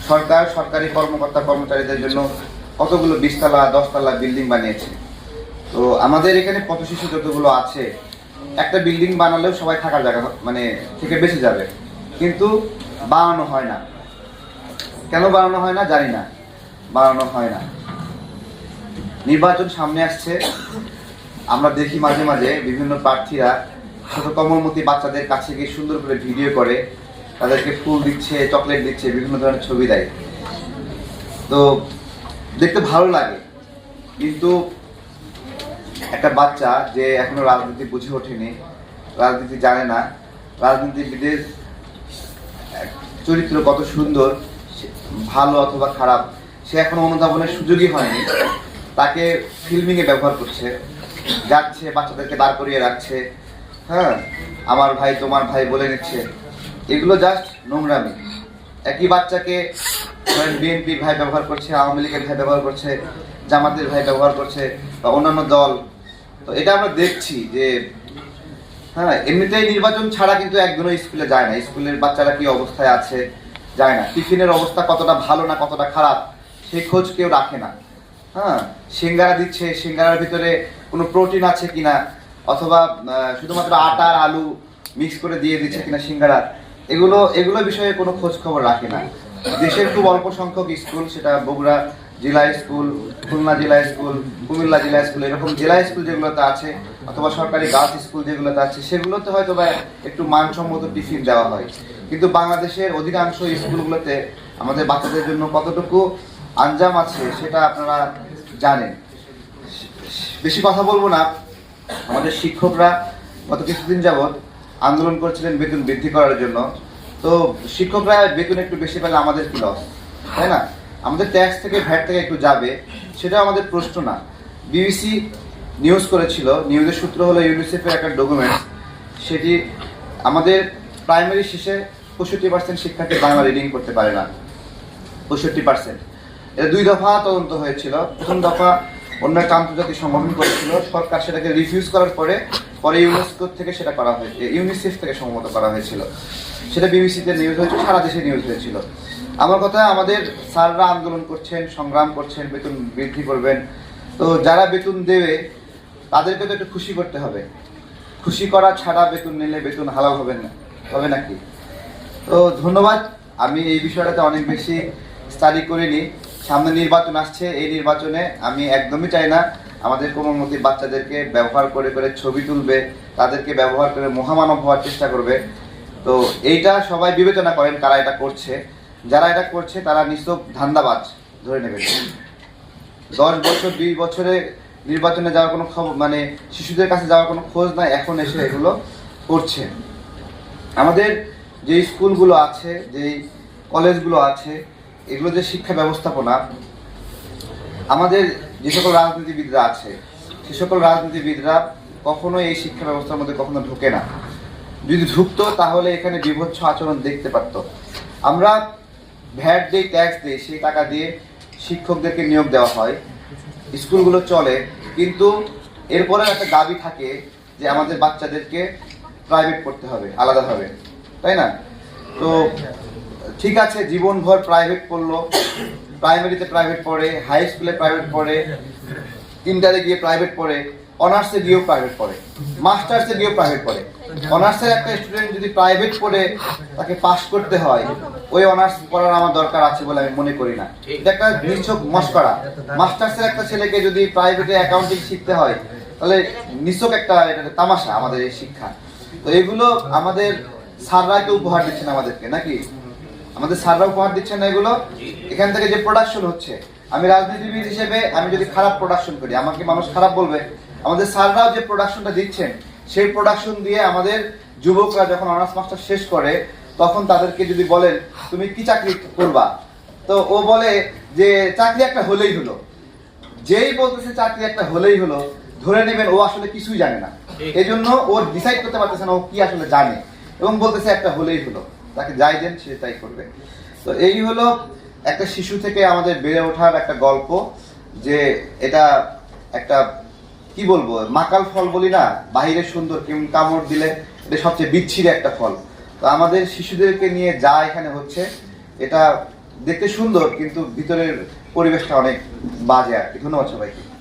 সরকার সরকারি কর্মকর্তা কর্মচারীদের জন্য কতগুলো 20 তলা 10 তলা বিল্ডিং বানিয়েছে। তো আমাদের এখানে পথ শিশু যতগুলো আছে, একটা বিল্ডিং বানালেও সবাই থাকার জায়গা মানে থেকে বেঁচে যাবে, কিন্তু বানানো হয় না। কেন বানানো হয় না জানি না, বানানো হয় না। নির্বাচন সামনে আসছে, আমরা দেখি মাঝে মাঝে বিভিন্ন প্রার্থীরা ছোট কমলমতি বাচ্চাদের কাছে গিয়ে সুন্দর করে ভিডিও করে, তাদেরকে ফুল দিচ্ছে, চকলেট দিচ্ছে, বিভিন্ন ধরনের ছবি দেয়। তো দেখতে ভালো লাগে, কিন্তু একটা বাচ্চা যে এখনো রাজনীতি বুঝে ওঠেনি, রাজনীতি জানে না, রাজনীতিবিদের চরিত্র কত সুন্দর, ভালো অথবা খারাপ, সে এখনো অনুধাবনের সুযোগই হয়নি, তাকে ফিল্মিংয়ে ব্যবহার করছে, যাচ্ছে বাচ্চাদেরকে দাঁড় করিয়ে রাখছে, হ্যাঁ আমার ভাই তোমার ভাই বলে নিচ্ছে। এগুলো জাস্ট নোংরামি। একই বাচ্চাকে বিএনপির ভাই ব্যবহার করছে, আওয়ামী লীগের ভাই ব্যবহার করছে, জামাতের ভাই ব্যবহার করছে, বা অন্যান্য দল। তো এটা আমরা দেখছি যে হ্যাঁ, এমনিতেই নির্বাচন ছাড়া কিন্তু একদিনও স্কুলে যায় না, স্কুলের বাচ্চারা কি অবস্থায় আছে যায় না, টিফিনের অবস্থা কতটা ভালো না কতটা খারাপ সেই খোঁজ কেউ রাখে না। হ্যাঁ, সিঙ্গারা দিচ্ছে, সিঙ্গারার ভিতরে কোনো প্রোটিন আছে কিনা, অথবা শুধুমাত্র আটা আর আলু মিক্স করে দিয়ে দিচ্ছে কিনা সিঙ্গারা, এগুলো বিষয়ে কোনো খোঁজ খবর রাখে না। দেশের খুব অল্প সংখ্যক স্কুল, সেটা বগুড়া জেলা স্কুল, খুলনা জেলা স্কুল, কুমিল্লা জেলা স্কুল, এরকম জেলা স্কুল যেগুলোতে আছে, অথবা সরকারি গার্লস স্কুল যেগুলোতে আছে, সেগুলোতে হয়তো বা একটু মানসম্মত টিফিন দেওয়া হয়। কিন্তু বাংলাদেশের অধিকাংশ স্কুলগুলোতে আমাদের বাচ্চাদের জন্য কতটুকু আঞ্জাম আছে সেটা আপনারা জানেন। বেশি কথা বলবো না। আমাদের শিক্ষকরা গত কিছুদিন যাবৎ আন্দোলন করছিলেন বেতন বৃদ্ধি করার জন্য। তো শিক্ষকরা বেতন একটু বেশি পেলে আমাদের কি লস, তাই না? আমাদের ট্যাক্স থেকে ভ্যাট থেকে একটু যাবে, সেটা আমাদের প্রশ্ন না। বিবিসি নিউজ করেছিল, নিউজের সূত্র হলো ইউনিসেফের একটা ডকুমেন্টস, সেটি আমাদের প্রাইমারি শেষে 65% শিক্ষার্থী বাংলা রিডিং করতে পারে না। 65%। এটা 2 দফা তদন্ত হয়েছিল। প্রথম দফা অন্য একটা আন্তর্জাতিক সংগঠন করেছিল, সরকার সেটাকে রিফিউজ করার পরে ইউনেস্কো থেকে সেটা করা হয়েছে, ইউনিসেফ থেকে সম্মত করা হয়েছিল। সেটা বিবিসিতে নিউজ হয়েছিল, সারা দেশে নিউজ হয়েছিল। আমার কথা, আমাদের স্যাররা আন্দোলন করছেন, সংগ্রাম করছেন, বেতন বৃদ্ধি করবেন। তো যারা বেতন দেবে তাদেরকে তো একটু খুশি করতে হবে। খুশি করা ছাড়া বেতন নিলে বেতন হালাল হবে নাকি? তো ধন্যবাদ। আমি এই বিষয়টাতে অনেক বেশি স্টাডি করিনি। সামনে নির্বাচন আসছে, এই নির্বাচনে আমি একদমই চাই না আমাদের কোমলমতি বাচ্চাদেরকে ব্যবহার করে করে ছবি তুলবে, তাদেরকে ব্যবহার করে মহামানব হওয়ার চেষ্টা করবে। তো এইটা সবাই বিবেচনা করেন কারা এটা করছে। যারা এটা করছে তারা নিছক ধান্দাবাজ ধরে নেবেন। 10 বছর 20 বছরে নির্বাচনে যাওয়ার কোনো খবর, মানে শিশুদের কাছে যাওয়ার কোনো খোঁজ নাই, এখন এসে এগুলো করছে। আমাদের যে স্কুলগুলো আছে, যে কলেজগুলো আছে, এগুলো যে শিক্ষা ব্যবস্থাপনা, আমাদের যে সকল রাজনীতিবিদরা আছে সে সকল রাজনীতিবিদরা কখনো এই শিক্ষা ব্যবস্থার মধ্যে কখনো ঢুকে না। যদি ঢুকতো তাহলে এখানে বিভৎস আচরণ দেখতে পারতো। আমরা ভ্যাট দিই, ট্যাক্স দিই, সেই টাকা দিয়ে শিক্ষকদেরকে নিয়োগ দেওয়া হয়, স্কুলগুলো চলে, কিন্তু এরপরে একটা দাবি থাকে যে আমাদের বাচ্চাদেরকে প্রাইভেট পড়তে হবে আলাদাভাবে, তাই না? তো ঠিক আছে, জীবনভর প্রাইভেট পড়লো, প্রাইমারিতে প্রাইভেট পড়ে, হাই স্কুলে প্রাইভেট পড়ে, ইন্টারে গিয়ে প্রাইভেট পড়ে, অনার্সে গিয়েও প্রাইভেট পড়ে, মাস্টার্সে গিয়েও প্রাইভেট পড়ে। অনার্সের একটা স্টুডেন্ট যদি প্রাইভেট পড়ে তাকে পাস করতে হয়, ওই অনার্স পড়ার আমার দরকার আছে বলে আমি মনে করি না। এটা একটা নিছক মস্করা। মাস্টার্সের একটা ছেলেকে যদি প্রাইভেটে অ্যাকাউন্টিং শিখতে হয়, তাহলে নিছক একটা এটা তামাশা আমাদের এই শিক্ষা। তো এগুলো আমাদের স্যাররাই তো উপহার দিচ্ছেন আমাদেরকে, নাকি? আমাদের স্যাররা উপহার দিচ্ছেন না এগুলো। এখান থেকে যে প্রোডাকশন হচ্ছে, আমি রাজনীতিবিদ হিসেবে আমি যদি খারাপ প্রোডাকশন করি, আমাকে মানুষ খারাপ বলবে। আমাদের স্যাররাও যে প্রোডাকশনটা দিচ্ছেন, সেই প্রোডাকশন দিয়ে আমাদের যুবকরা যখন অনার্স মাস্টার শেষ করে, তখন তাদেরকে যদি বলেন তুমি কি চাকরি করবা, তো ও বলে যে চাকরি একটা হলেই হলো। যেই বলতেছে চাকরি একটা হলেই হলো, ধরে নেবেন ও আসলে কিছুই জানে না। এই জন্য ও ডিসাইড করতে পারতেছে না ও কি আসলে জানে, এবং বলতেছে একটা হলেই হলো, তাকে যাই দেন সে তাই করবে। তো এই হলো একটা শিশু থেকে আমাদের বেড়ে ওঠার একটা গল্প, যে এটা একটা কি বলবো, মাকাল ফল বলি না, বাহিরে সুন্দর কিন্তু কামড় দিলে এটা সবচেয়ে বিচ্ছিরি একটা ফল। তো আমাদের শিশুদেরকে নিয়ে যা এখানে হচ্ছে, এটা দেখতে সুন্দর কিন্তু ভিতরের পরিবেশটা অনেক বাজে আর কি। ধন্যবাদ সবাইকে।